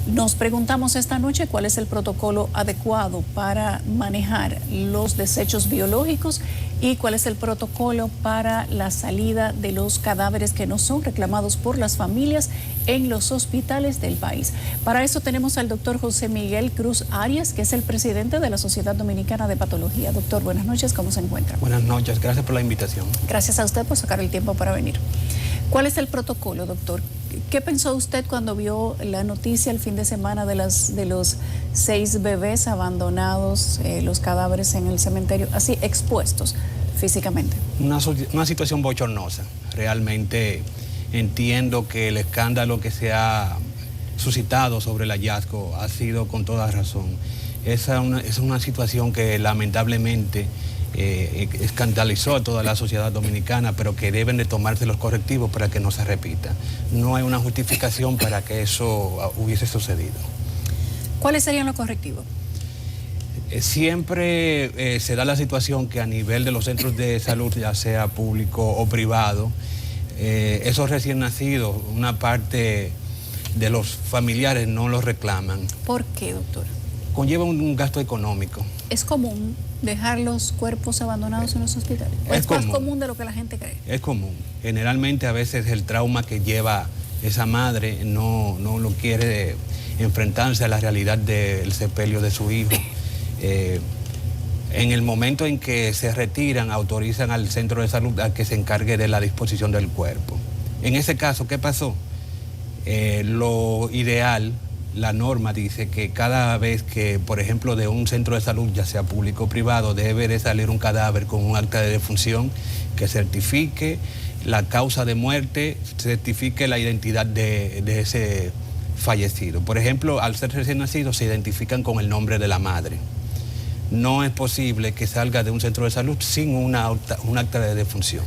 Nos preguntamos esta noche cuál es el protocolo adecuado para manejar los desechos biológicos y cuál es el protocolo para la salida de los cadáveres que no son reclamados por las familias en los hospitales del país. Para eso tenemos al doctor José Miguel Cruz Arias, que es el presidente de la Sociedad Dominicana de Patología. Doctor, buenas noches, ¿cómo se encuentra? Buenas noches, gracias por la invitación. Gracias a usted por sacar el tiempo para venir. ¿Cuál es el protocolo, doctor? ¿Qué pensó usted cuando vio la noticia el fin de semana de los 6 bebés abandonados, los cadáveres en el cementerio, así expuestos físicamente? Una situación bochornosa. Realmente entiendo que el escándalo que se ha suscitado sobre el hallazgo ha sido con toda razón. Es una situación que lamentablemente escandalizó a toda la sociedad dominicana, pero que deben de tomarse los correctivos para que no se repita. No hay una justificación para que eso hubiese sucedido. ¿Cuáles serían los correctivos? Siempre se da la situación que a nivel de los centros de salud, ya sea público o privado, esos recién nacidos, una parte de los familiares no los reclaman. ¿Por qué, doctor? Conlleva un gasto económico. ¿Es común dejar los cuerpos abandonados en los hospitales? ¿O es más común de lo que la gente cree? Es común. Generalmente a veces el trauma que lleva esa madre no lo quiere enfrentarse a la realidad del sepelio de su hijo. En el momento en que se retiran, autorizan al centro de salud a que se encargue de la disposición del cuerpo. En ese caso, ¿qué pasó? Lo ideal, la norma dice que cada vez que, por ejemplo, de un centro de salud, ya sea público o privado, debe de salir un cadáver con un acta de defunción que certifique la causa de muerte, certifique la identidad de ese fallecido. Por ejemplo, al ser recién nacido se identifican con el nombre de la madre. No es posible que salga de un centro de salud sin un acta de defunción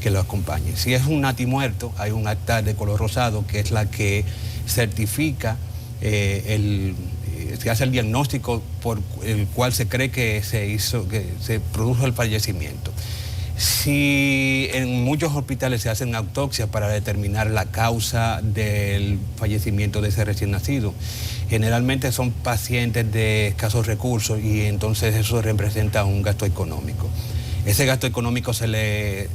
que lo acompañe. Si es un natimuerto, hay un acta de color rosado que es la que certifica se hace el diagnóstico por el cual se cree que se produjo el fallecimiento. Si en muchos hospitales se hacen autopsias para determinar la causa del fallecimiento de ese recién nacido, generalmente son pacientes de escasos recursos y entonces eso representa un gasto económico. Ese gasto económico se le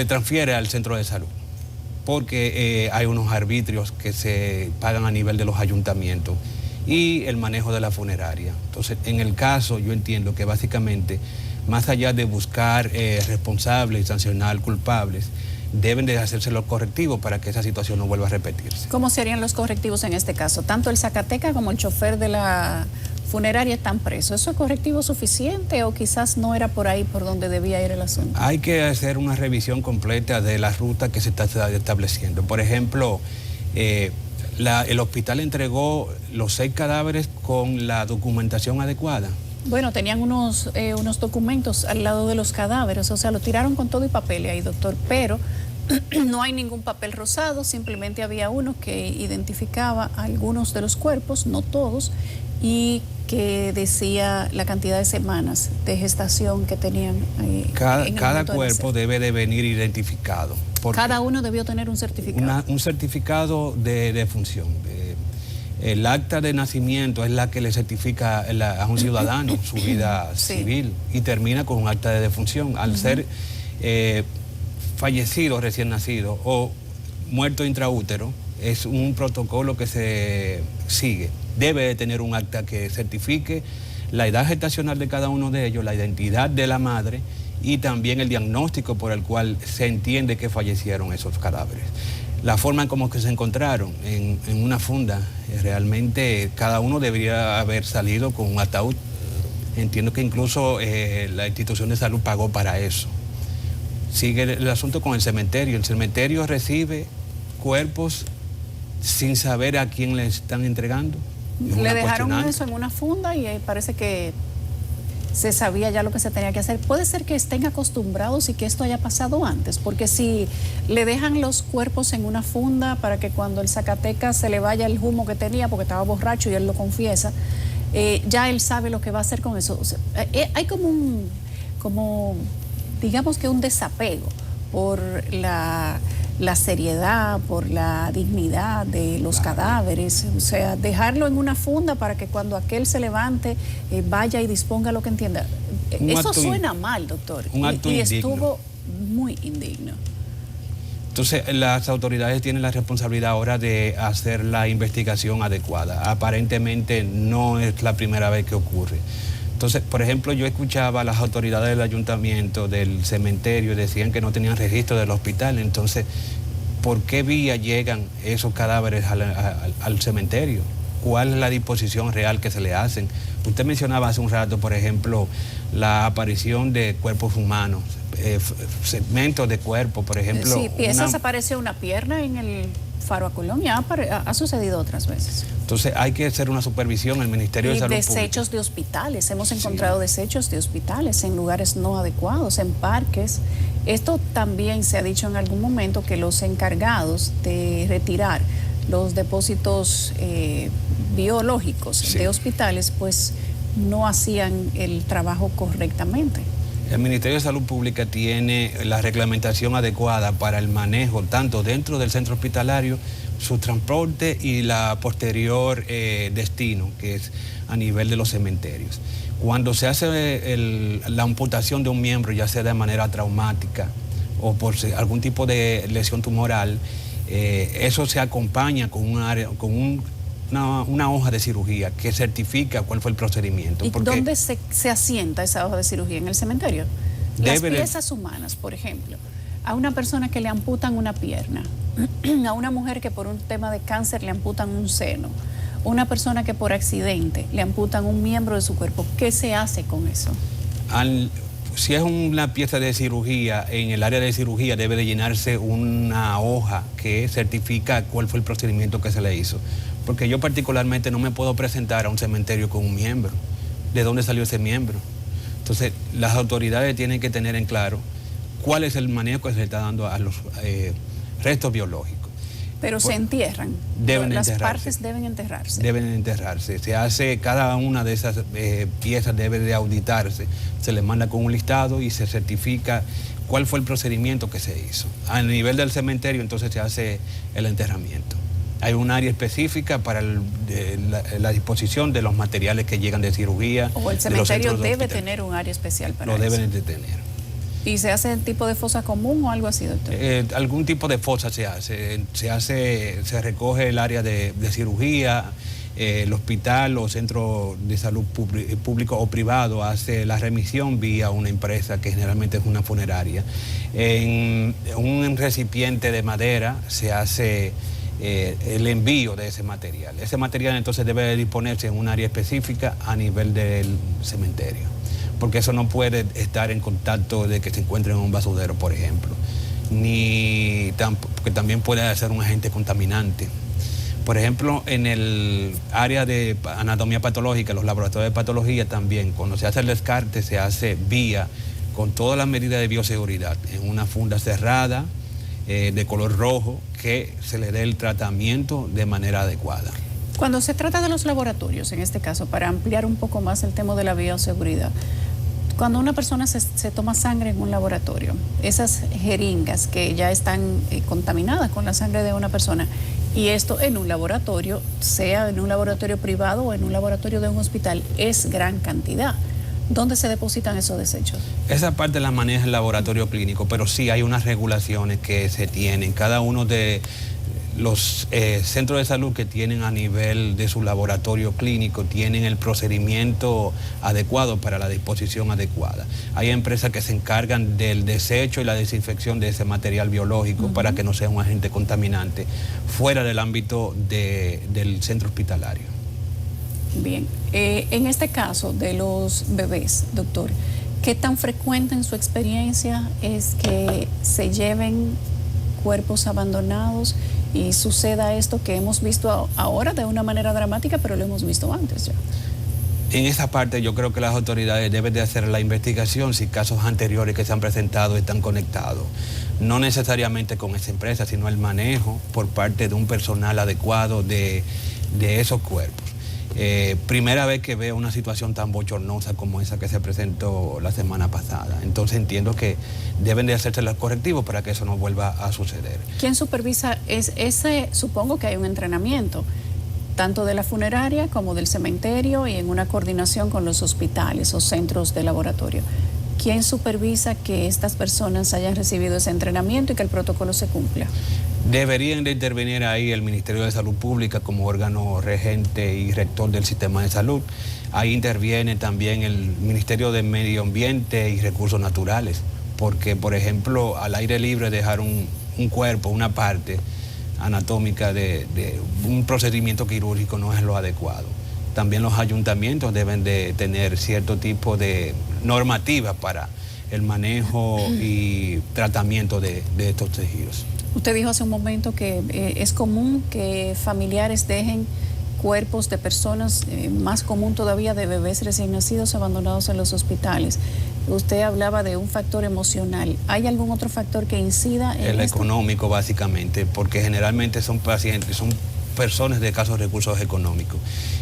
transfiere al centro de salud, porque hay unos arbitrios que se pagan a nivel de los ayuntamientos y el manejo de la funeraria. Entonces, en el caso, yo entiendo que básicamente, más allá de buscar responsables y sancionar culpables, deben de hacerse los correctivos para que esa situación no vuelva a repetirse. ¿Cómo serían los correctivos en este caso? Tanto el Zacateca como el chofer de la funeraria están presos. ¿Eso es correctivo suficiente o quizás no era por ahí por donde debía ir el asunto? Hay que hacer una revisión completa de la ruta que se está estableciendo. Por ejemplo, el hospital entregó los 6 cadáveres con la documentación adecuada. Bueno, tenían unos documentos al lado de los cadáveres, o sea, lo tiraron con todo y papel ahí, doctor, pero no hay ningún papel rosado, simplemente había uno que identificaba algunos de los cuerpos, no todos, y que decía la cantidad de semanas de gestación que tenían. Cada cuerpo debe de venir identificado. Cada uno debió tener un certificado. Un certificado de defunción. El acta de nacimiento es la que le certifica a un ciudadano su vida civil y termina con un acta de defunción. Al ser fallecido recién nacido o muerto intraútero, es un protocolo que se sigue. Debe de tener un acta que certifique la edad gestacional de cada uno de ellos, la identidad de la madre y también el diagnóstico por el cual se entiende que fallecieron esos cadáveres. La forma en cómo que se encontraron en una funda, realmente cada uno debería haber salido con un ataúd. Entiendo que incluso la institución de salud pagó para eso. Sigue el asunto con el cementerio. El cementerio recibe cuerpos sin saber a quién le están entregando. Le dejaron eso en una funda y parece que se sabía ya lo que se tenía que hacer. Puede ser que estén acostumbrados y que esto haya pasado antes, porque si le dejan los cuerpos en una funda para que cuando el Zacatecas se le vaya el humo que tenía porque estaba borracho y él lo confiesa, ya él sabe lo que va a hacer con eso. O sea, hay digamos que un desapego por la seriedad, por la dignidad de los cadáveres, o sea, dejarlo en una funda para que cuando aquel se levante vaya y disponga lo que entienda. Eso suena mal, doctor, y estuvo muy indigno. Entonces, las autoridades tienen la responsabilidad ahora de hacer la investigación adecuada. Aparentemente no es la primera vez que ocurre. Entonces, por ejemplo, yo escuchaba a las autoridades del ayuntamiento, del cementerio, decían que no tenían registro del hospital. Entonces, ¿por qué vía llegan esos cadáveres al cementerio? ¿Cuál es la disposición real que se le hacen? Usted mencionaba hace un rato, por ejemplo, la aparición de cuerpos humanos, segmentos de cuerpo, por ejemplo. Sí, piezas, apareció una pierna en el Faro a Colón y ha sucedido otras veces. Entonces hay que hacer una supervisión, el Ministerio de Salud Pública. Y desechos de hospitales, hemos encontrado desechos de hospitales en lugares no adecuados, en parques. Esto también se ha dicho en algún momento, que los encargados de retirar los depósitos biológicos de hospitales, pues no hacían el trabajo correctamente. El Ministerio de Salud Pública tiene la reglamentación adecuada para el manejo, tanto dentro del centro hospitalario, su transporte y la posterior destino, que es a nivel de los cementerios. Cuando se hace la amputación de un miembro, ya sea de manera traumática o por algún tipo de lesión tumoral, eso se acompaña con una hoja de cirugía que certifica cuál fue el procedimiento. ¿Y dónde se asienta esa hoja de cirugía? ¿En el cementerio? Las piezas humanas, por ejemplo, a una persona que le amputan una pierna, a una mujer que por un tema de cáncer le amputan un seno, una persona que por accidente le amputan un miembro de su cuerpo, ¿qué se hace con eso? Si es una pieza de cirugía, en el área de cirugía debe de llenarse una hoja que certifica cuál fue el procedimiento que se le hizo. Porque yo particularmente no me puedo presentar a un cementerio con un miembro. ¿De dónde salió ese miembro? Entonces, las autoridades tienen que tener en claro cuál es el manejo que se le está dando a los restos biológicos. Pero se entierran. Las partes deben enterrarse. Deben enterrarse. Se hace, cada una de esas piezas debe de auditarse. Se le manda con un listado y se certifica cuál fue el procedimiento que se hizo. A nivel del cementerio, entonces se hace el enterramiento. Hay un área específica para la disposición de los materiales que llegan de cirugía. O el cementerio debe tener un área especial para eso. Lo deben de tener. ¿Y se hace tipo de fosa común o algo así, doctor? Algún tipo de fosa se hace. Se recoge el área de cirugía, el hospital o centro de salud público o privado hace la remisión vía una empresa que generalmente es una funeraria. En un recipiente de madera se hace el envío de ese material. Ese material entonces debe de disponerse en un área específica a nivel del cementerio, porque eso no puede estar en contacto de que se encuentre en un basurero, por ejemplo, porque también puede ser un agente contaminante. Por ejemplo, en el área de anatomía patológica, los laboratorios de patología también, cuando se hace el descarte, se hace vía con todas las medidas de bioseguridad, en una funda cerrada, de color rojo, que se le dé el tratamiento de manera adecuada. Cuando se trata de los laboratorios, en este caso, para ampliar un poco más el tema de la bioseguridad, cuando una persona se toma sangre en un laboratorio, esas jeringas que ya están contaminadas con la sangre de una persona, y esto en un laboratorio, sea en un laboratorio privado o en un laboratorio de un hospital, es gran cantidad. ¿Dónde se depositan esos desechos? Esa parte la maneja el laboratorio clínico, pero sí hay unas regulaciones que se tienen. Cada uno de los centros de salud que tienen a nivel de su laboratorio clínico tienen el procedimiento adecuado para la disposición adecuada. Hay empresas que se encargan del desecho y la desinfección de ese material biológico para que no sea un agente contaminante fuera del ámbito del centro hospitalario. Bien, en este caso de los bebés, doctor, ¿qué tan frecuente en su experiencia es que se lleven cuerpos abandonados y suceda esto que hemos visto ahora de una manera dramática, pero lo hemos visto antes ya? En esa parte yo creo que las autoridades deben de hacer la investigación si casos anteriores que se han presentado están conectados. No necesariamente con esa empresa, sino el manejo por parte de un personal adecuado de esos cuerpos. Primera vez que veo una situación tan bochornosa como esa que se presentó la semana pasada. Entonces entiendo que deben de hacerse los correctivos para que eso no vuelva a suceder. ¿Quién supervisa ese? Supongo que hay un entrenamiento, tanto de la funeraria como del cementerio y en una coordinación con los hospitales o centros de laboratorio. ¿Quién supervisa que estas personas hayan recibido ese entrenamiento y que el protocolo se cumpla? Deberían de intervenir ahí el Ministerio de Salud Pública como órgano regente y rector del sistema de salud. Ahí interviene también el Ministerio de Medio Ambiente y Recursos Naturales, porque, por ejemplo, al aire libre dejar un cuerpo, una parte anatómica de un procedimiento quirúrgico no es lo adecuado. También los ayuntamientos deben de tener cierto tipo de normativa para el manejo y tratamiento de estos tejidos. Usted dijo hace un momento que es común que familiares dejen cuerpos de personas, más común todavía de bebés recién nacidos abandonados en los hospitales. Usted hablaba de un factor emocional. ¿Hay algún otro factor que incida en el esto? Económico, básicamente, porque generalmente son pacientes, son personas de escasos recursos económicos.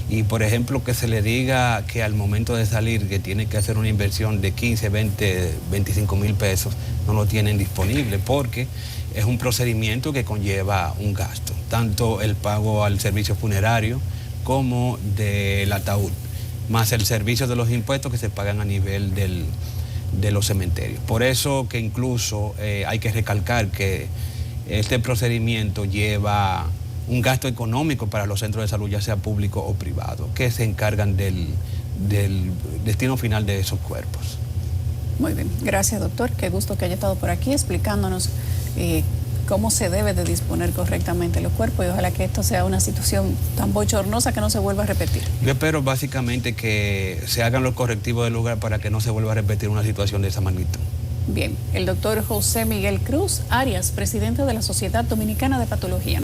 Y, por ejemplo, que se le diga que al momento de salir que tiene que hacer una inversión de 15, 20, 25 mil pesos, no lo tienen disponible porque es un procedimiento que conlleva un gasto, tanto el pago al servicio funerario como del ataúd, más el servicio de los impuestos que se pagan a nivel de los cementerios. Por eso que incluso hay que recalcar que este procedimiento lleva un gasto económico para los centros de salud, ya sea público o privado, que se encargan del destino final de esos cuerpos. Muy bien, gracias doctor, qué gusto que haya estado por aquí explicándonos cómo se debe de disponer correctamente los cuerpos y ojalá que esto sea una situación tan bochornosa que no se vuelva a repetir. Yo espero básicamente que se hagan los correctivos del lugar para que no se vuelva a repetir una situación de esa magnitud. Bien, el doctor José Miguel Cruz Arias, presidente de la Sociedad Dominicana de Patología.